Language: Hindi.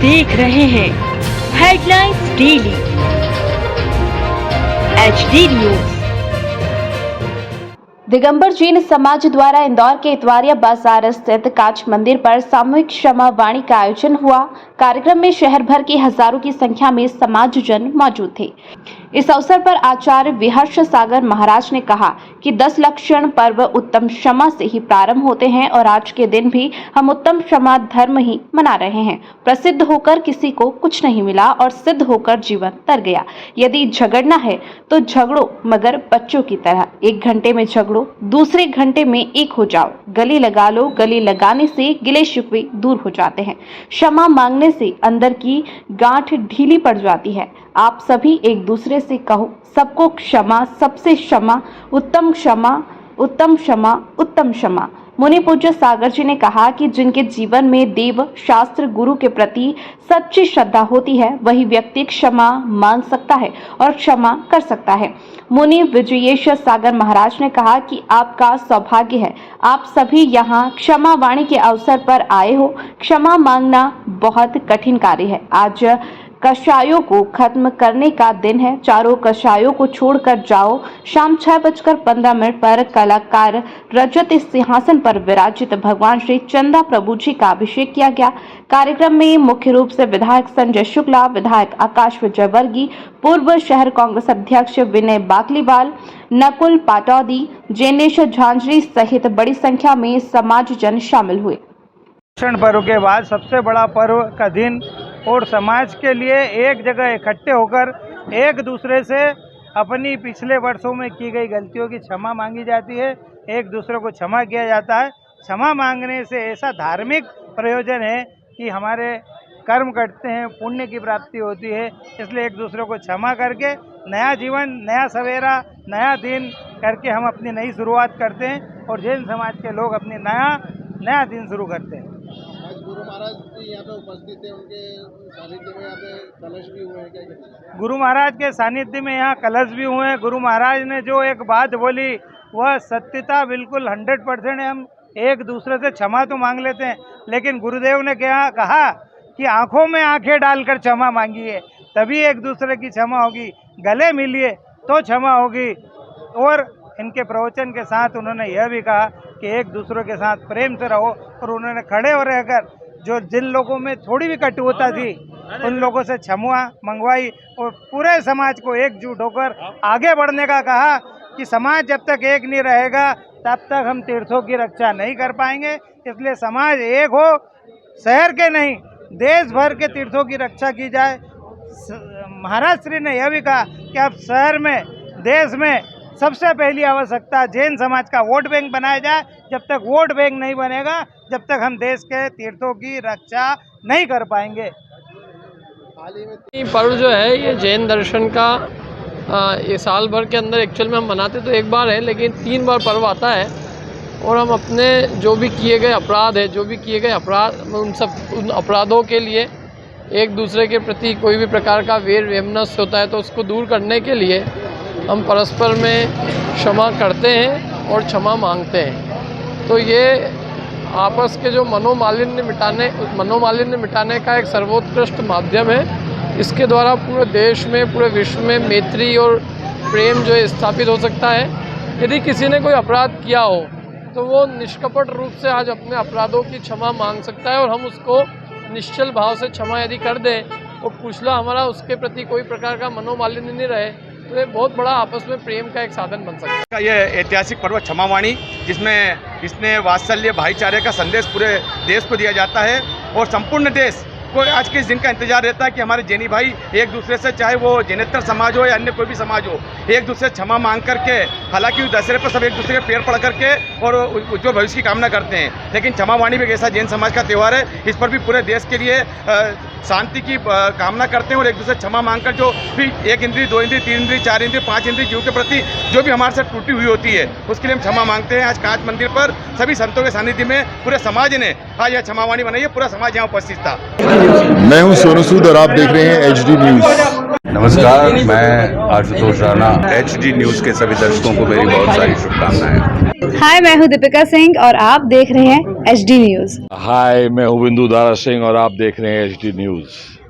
देख रहे हैं headlines daily HD news. Digambar Jain समाज द्वारा इंदौर के इतवारिया बाजार स्थित काच मंदिर पर सामूहिक क्षमा वाणी का आयोजन हुआ। कार्यक्रम में शहर भर के हजारों की संख्या में समाजजन मौजूद थे। इस अवसर पर आचार्य विहर्ष सागर महाराज ने कहा कि 10 लक्षण पर्व उत्तम क्षमा से ही प्रारंभ होते हैं और आज के दिन भी हम उत्तम क्षमा धर्म ही मना रहे हैं। प्रसिद्ध होकर किसी को कुछ नहीं मिला और सिद्ध होकर जीवन तर गया। यदि झगड़ना है तो झगड़ो, मगर बच्चों की तरह। 1 घंटे में झगड़ो, दूसरे घंटे में एक हो जाओ। गले लगा लो, गले लगाने से गिले शिकवे दूर हो जाते हैं। क्षमा मांगने से अंदर की गांठ ढीली पड़ जाती है। आप सभी एक दूसरे से कहो, सबको क्षमा, सबसे क्षमा, उत्तम क्षमा, उत्तम क्षमा, उत्तम क्षमा। मुनि पूज्य सागर जी ने कहा कि जिनके जीवन में देव, शास्त्र, गुरु के प्रति सच्ची श्रद्धा होती है, वही व्यक्ति क्षमा मांग सकता है और क्षमा कर सकता है। मुनि विजयेश सागर महाराज ने कहा कि आपका सौभाग्य है, आप सभी यहाँ क्षमा वाणी के अवसर पर आए हो। क्षमा मांगना बहुत कठिन कार्य है। आज कषायों को खत्म करने का दिन है। चारों कषायों को छोड़कर जाओ। शाम 6:15 पर कलाकार रजत सिंहासन पर विराजित भगवान श्री चंदा प्रभु जी का अभिषेक किया गया। कार्यक्रम में मुख्य रूप से विधायक संजय शुक्ला, विधायक आकाश विजयवर्गीय, पूर्व शहर कांग्रेस अध्यक्ष विनय बाकलीवाल, नकुल पाटौदी, जैनेश झांझरी सहित बड़ी संख्या में समाजजन शामिल हुए। पर्व के बाद सबसे बड़ा पर्व का दिन और समाज के लिए एक जगह इकट्ठे होकर एक दूसरे से अपनी पिछले वर्षों में की गई गलतियों की क्षमा मांगी जाती है। एक दूसरे को क्षमा किया जाता है। क्षमा मांगने से ऐसा धार्मिक प्रयोजन है कि हमारे कर्म कटते हैं, पुण्य की प्राप्ति होती है। इसलिए एक दूसरे को क्षमा करके नया जीवन, नया सवेरा, नया दिन करके हम अपनी नई शुरुआत करते हैं और जैन समाज के लोग अपनी नया दिन शुरू करते हैं। आज गुरु महाराज जी यहाँ पे उपस्थित थे, उनके सानिध्य में यहाँ पे कलश भी हुए हैं क्या? गुरु महाराज के सानिध्य में यहाँ कलश भी हुए हैं। गुरु महाराज ने जो एक बात बोली वह सत्यता बिल्कुल 100% है। हम एक दूसरे से क्षमा तो मांग लेते हैं, लेकिन गुरुदेव ने क्या कहा कि आंखों में आंखें डालकर क्षमा मांगिए, तभी एक दूसरे की क्षमा होगी। गले मिलिए तो क्षमा होगी। और इनके प्रवचन के साथ उन्होंने यह भी कहा कि एक दूसरे के साथ प्रेम से रहो। और उन्होंने खड़े हो रहकर जो जिन लोगों में थोड़ी भी कटुता थी उन लोगों से क्षमा मंगवाई और पूरे समाज को एकजुट होकर आगे बढ़ने का कहा कि समाज जब तक एक नहीं रहेगा तब तक हम तीर्थों की रक्षा नहीं कर पाएंगे। इसलिए समाज एक हो, शहर के नहीं देश भर के तीर्थों की रक्षा की जाए। महाराज श्री ने यह भी कहा कि अब शहर में, देश में सबसे पहली आवश्यकता जैन समाज का वोट बैंक बनाया जाए। जब तक वोट बैंक नहीं बनेगा, जब तक हम देश के तीर्थों की रक्षा नहीं कर पाएंगे। पर्व जो है ये जैन दर्शन का ये साल भर के अंदर एक्चुअल में हम मनाते तो एक बार है, लेकिन 3 बार पर्व आता है। और हम अपने जो भी किए गए अपराध है, जो भी किए गए अपराध, उन अपराधों के लिए एक दूसरे के प्रति कोई भी प्रकार का वेर वेमनस होता है तो उसको दूर करने के लिए हम परस्पर में क्षमा करते हैं और क्षमा मांगते हैं। तो ये आपस के जो मनोमालिन्य मिटाने का एक सर्वोत्कृष्ट माध्यम है। इसके द्वारा पूरे देश में, पूरे विश्व में मैत्री और प्रेम जो है स्थापित हो सकता है। यदि किसी ने कोई अपराध किया हो तो वो निष्कपट रूप से आज अपने अपराधों की क्षमा मांग सकता है और हम उसको निश्चल भाव से क्षमा यदि कर दें और पिछला हमारा उसके प्रति कोई प्रकार का मनोमालिन्य नहीं रहे तो ये बहुत बड़ा आपस में प्रेम का एक साधन बन सकता है। ये ऐतिहासिक पर्व क्षमा वाणी, जिसमें इसने वात्सल्य, भाईचारे का संदेश पूरे देश को दिया जाता है और संपूर्ण देश को आज के इस दिन का इंतजार रहता है कि हमारे जैनी भाई एक दूसरे से, चाहे वो जैनेतर समाज हो या अन्य कोई भी समाज हो, एक दूसरे से क्षमा मांग करके, हालांकि दशहरे पर सब एक दूसरे के पैर पड़ करके और उज्ज्वल भविष्य की कामना करते हैं, लेकिन क्षमा वाणी भी एक ऐसा जैन समाज का त्यौहार है। इस पर भी पूरे देश के लिए शांति की कामना करते हैं और एक दूसरे क्षमा मांगकर जो भी 1 इंद्री, 2 इंद्री, 3 इंद्री, 4 इंद्री, 5 इंद्री जीव के प्रति जो भी हमारे साथ टूटी हुई होती है उसके लिए हम क्षमा मांगते हैं। आज कांच मंदिर पर सभी संतों के सानिध्य में पूरे समाज ने आज यह क्षमा वाणी बनाई है। पूरा समाज यहाँ उपस्थित था। मैं हूँ सोनू सूद और आप देख रहे हैं HD न्यूज। नमस्कार, मैं आशुतोष राणा। HD न्यूज के सभी दर्शकों को मेरी बहुत सारी शुभकामनाएं। हाय, मैं हूँ दीपिका सिंह और आप देख रहे हैं HD न्यूज़। हाय, मैं हूँ बिंदु दारा सिंह और आप देख रहे हैं HD न्यूज़।